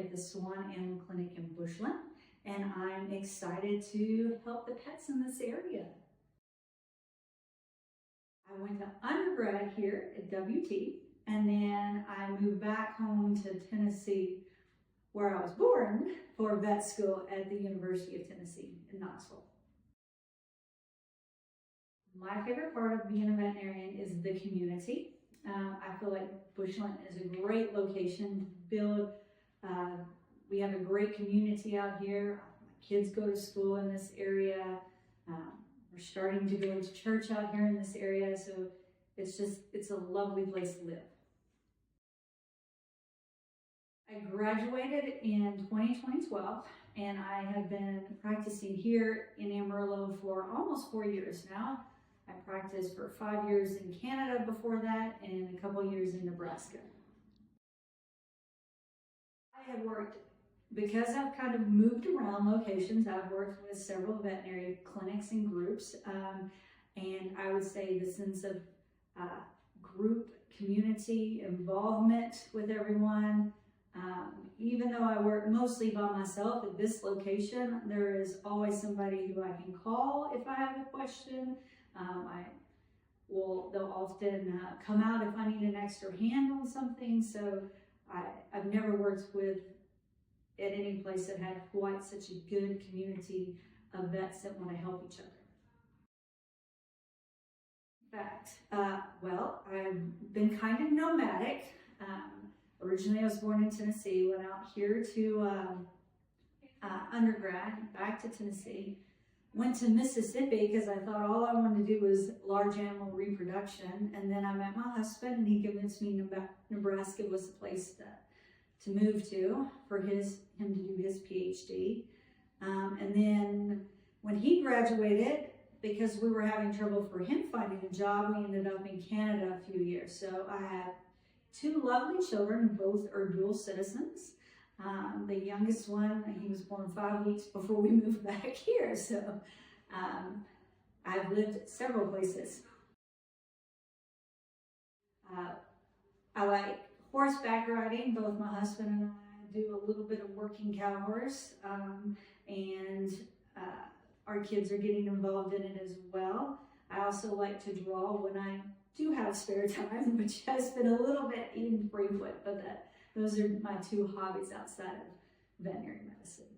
at the Swann Animal Clinic in Bushland, and I'm excited to help the pets in this area. I went to undergrad here at WT, and then I moved back home to Tennessee, where I was born, for vet school at the University of Tennessee in Knoxville. My favorite part of being a veterinarian is the community. I feel like Bushland is a great location to build. We have a great community out here. My kids go to school in this area. We're starting to go to church out here in this area, so it's a lovely place to live. I graduated in 2012, and I have been practicing here in Amarillo for almost 4 years now. I practiced for 5 years in Canada before that, and a couple years in Nebraska. I have worked, because I've kind of moved around locations, I've worked with several veterinary clinics and groups, and I would say the sense of group community involvement with everyone. Even though I work mostly by myself at this location, there is always somebody who I can call if I have a question. They'll often come out if I need an extra hand on something. So I've never worked at any place that had quite such a good community of vets that want to help each other. In fact, I've been kind of nomadic. Originally, I was born in Tennessee, went out here to undergrad, back to Tennessee, went to Mississippi because I thought all I wanted to do was large animal reproduction, and then I met my husband, and he convinced me Nebraska was the place to move to for him to do his PhD. And then when he graduated, because we were having trouble for him finding a job, we ended up in Canada a few years. So I have 2 lovely children, both are dual citizens. The youngest one, he was born 5 weeks before we moved back here. So I've lived several places. I like horseback riding. Both my husband and I do a little bit of working cow horse, and our kids are getting involved in it as well. I also like to draw when I do have spare time, which has been a little bit infrequent, but those are my 2 hobbies outside of veterinary medicine.